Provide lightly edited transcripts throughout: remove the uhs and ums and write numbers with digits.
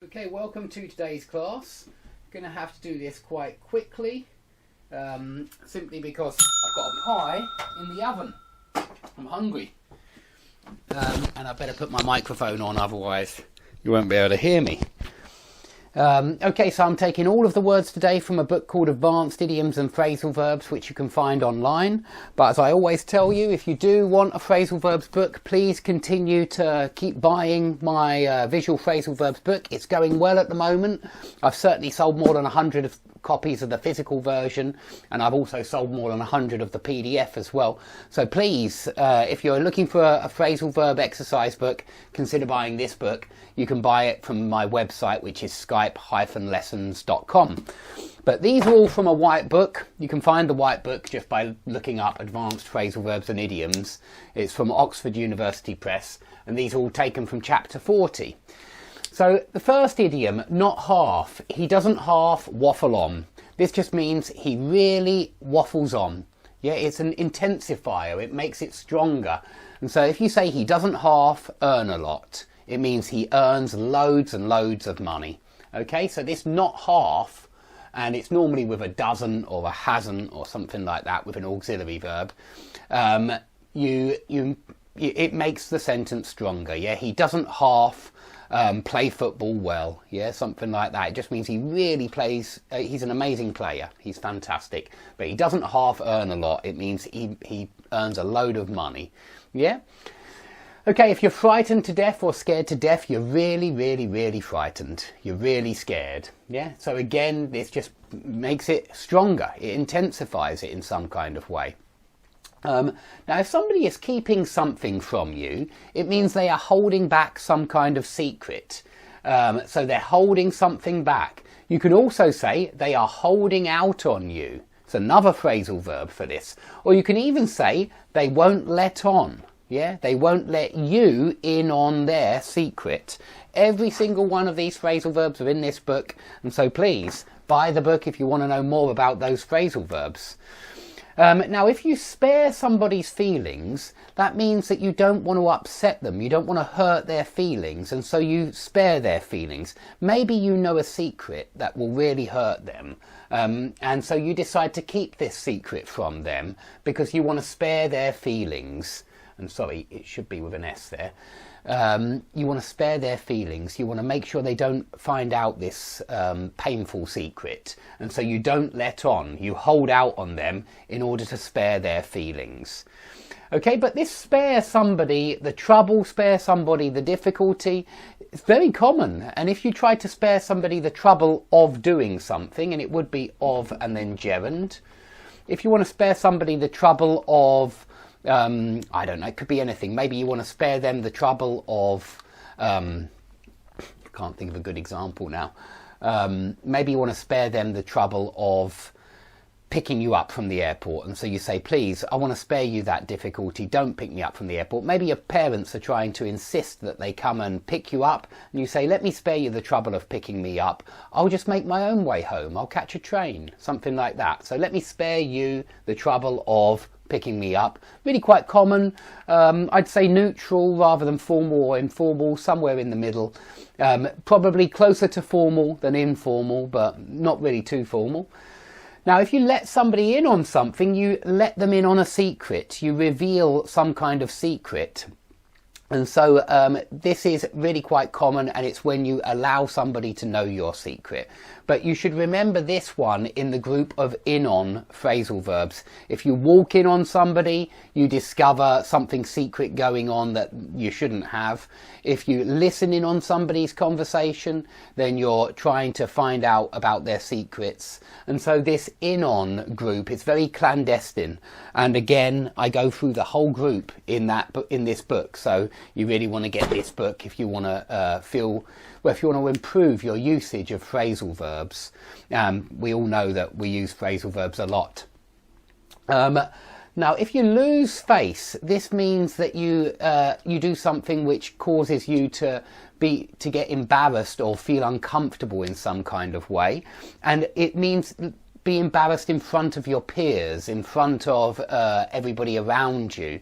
Okay, welcome to today's class. Going to have to do this quite quickly, simply because I've got a pie in the oven. I'm hungry. And I better put my microphone on, otherwise you won't be able to hear me. Okay, so I'm taking all of the words today from a book called Advanced Idioms and Phrasal Verbs, which you can find online. But as I always tell you, if you do want a phrasal verbs book, please continue to keep buying my visual phrasal verbs book. It's going well at the moment. I've certainly sold more than 100 copies of the physical version, and I've also sold more than 100 of the PDF as well. So please, if you're looking for a phrasal verb exercise book, consider buying this book. You can buy it from my website, which is skype-lessons.com. But these are all from a white book. You can find the white book just by looking up Advanced Phrasal Verbs and Idioms. It's from Oxford University Press, and these are all taken from chapter 40. So the first idiom, not half. He doesn't half waffle on. This just means he really waffles on. Yeah, it's an intensifier. It makes it stronger. And so if you say he doesn't half earn a lot, it means he earns loads and loads of money. Okay, so this not half, and it's normally with a doesn't or a hasn't or something like that with an auxiliary verb. It makes the sentence stronger. Yeah, he doesn't half play football well, yeah, something like that. It just means he really plays, he's an amazing player, he's fantastic, but he doesn't half earn a lot. It means he earns a load of money, yeah. Okay, if you're frightened to death or scared to death, you're really, really, really frightened. You're really scared, yeah. So again, this just makes it stronger. It intensifies it in some kind of way. Now, if somebody is keeping something from you, it means they are holding back some kind of secret. So they're holding something back. You can also say they are holding out on you. It's another phrasal verb for this. Or you can even say they won't let on. Yeah, they won't let you in on their secret. Every single one of these phrasal verbs are in this book. And so please buy the book if you want to know more about those phrasal verbs. Now, if you spare somebody's feelings, that means that you don't want to upset them. You don't want to hurt their feelings, and so you spare their feelings. Maybe you know a secret that will really hurt them, and so you decide to keep this secret from them because you want to spare their feelings. And sorry, it should be with an S there. You want to spare their feelings. You want to make sure they don't find out this painful secret. And so you don't let on. You hold out on them in order to spare their feelings. Okay, but this spare somebody the trouble, spare somebody the difficulty, it's very common. And if you try to spare somebody the trouble of doing something, and it would be of and then gerund. If you want to spare somebody the trouble of I don't know, it could be anything. Maybe you want to spare them the trouble of, can't think of a good example now. Maybe you want to spare them the trouble of picking you up from the airport. And so you say, please, I want to spare you that difficulty. Don't pick me up from the airport. Maybe your parents are trying to insist that they come and pick you up. And you say, let me spare you the trouble of picking me up. I'll just make my own way home. I'll catch a train, something like that. So let me spare you the trouble of picking me up. Really quite common. I'd say neutral rather than formal or informal, somewhere in the middle. Probably closer to formal than informal, but not really too formal. Now, if you let somebody in on something, you let them in on a secret. You reveal some kind of secret. And so this is really quite common, and it's when you allow somebody to know your secret. But you should remember this one in the group of in-on phrasal verbs. If you walk in on somebody, you discover something secret going on that you shouldn't have. If you listen in on somebody's conversation, then you're trying to find out about their secrets. And so this in-on group is very clandestine. And again, I go through the whole group in this book. So you really want to get this book if you want to if you want to improve your usage of phrasal verbs. We all know that we use phrasal verbs a lot. Now, if you lose face, this means that you do something which causes you to get embarrassed or feel uncomfortable in some kind of way, and it means be embarrassed in front of your peers, in front of everybody around you.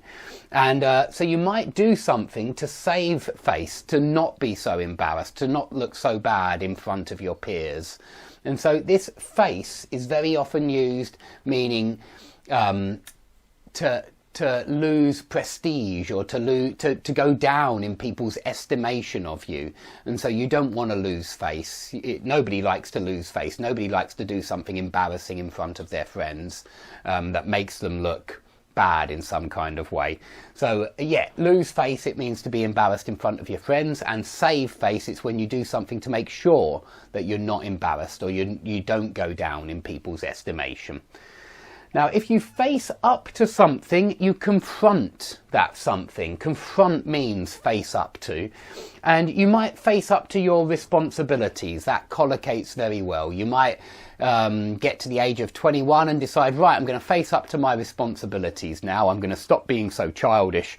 And so you might do something to save face, to not be so embarrassed, to not look so bad in front of your peers. And so this face is very often used meaning to lose prestige, or to go down in people's estimation of you. And so you don't want to lose face. Nobody likes to lose face. Nobody likes to do something embarrassing in front of their friends that makes them look bad in some kind of way. So yeah, lose face, it means to be embarrassed in front of your friends, and save face, it's when you do something to make sure that you're not embarrassed, or you don't go down in people's estimation. Now, if you face up to something, you confront that something. Confront means face up to. And you might face up to your responsibilities. That collocates very well. You might get to the age of 21 and decide, right, I'm going to face up to my responsibilities now. I'm going to stop being so childish,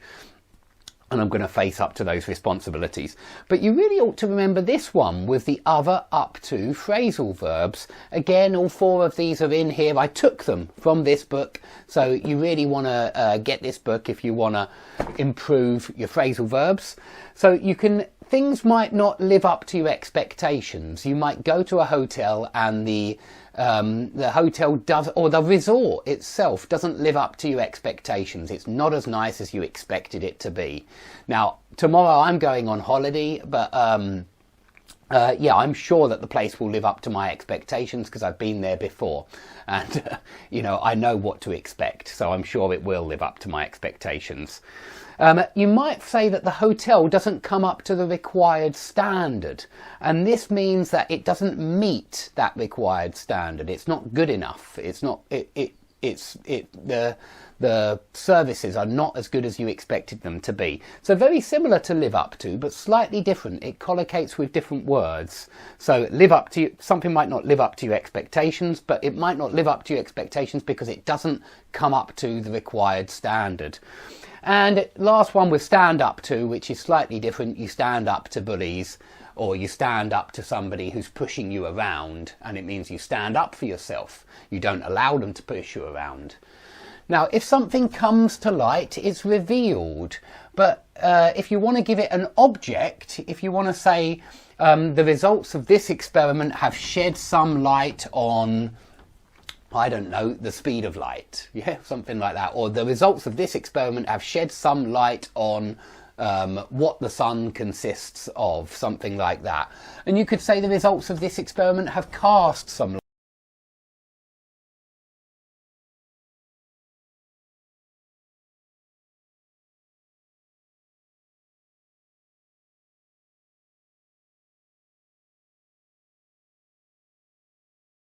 and I'm going to face up to those responsibilities. But you really ought to remember this one with the other up to phrasal verbs. Again, all 4 of these are in here. I took them from this book. So you really want to get this book if you want to improve your phrasal verbs. So things might not live up to your expectations. You might go to a hotel and the hotel does, or the resort itself doesn't live up to your expectations. It's not as nice as you expected it to be. Now, tomorrow I'm going on holiday, but yeah, I'm sure that the place will live up to my expectations because I've been there before, and you know, I know what to expect, so I'm sure it will live up to my expectations. You might say that the hotel doesn't come up to the required standard, and this means that it doesn't meet that required standard. It's not good enough. It's not. The services are not as good as you expected them to be. So very similar to live up to, but slightly different. It collocates with different words. So live up to, something might not live up to your expectations, but it might not live up to your expectations because it doesn't come up to the required standard. And last one with stand up to, which is slightly different. You stand up to bullies, or you stand up to somebody who's pushing you around, and it means you stand up for yourself. You don't allow them to push you around. Now, if something comes to light, it's revealed. But if you want to give it an object, if you want to say the results of this experiment have shed some light on, I don't know, the speed of light. Yeah, something like that. Or the results of this experiment have shed some light on what the sun consists of, something like that. And you could say the results of this experiment have cast some light.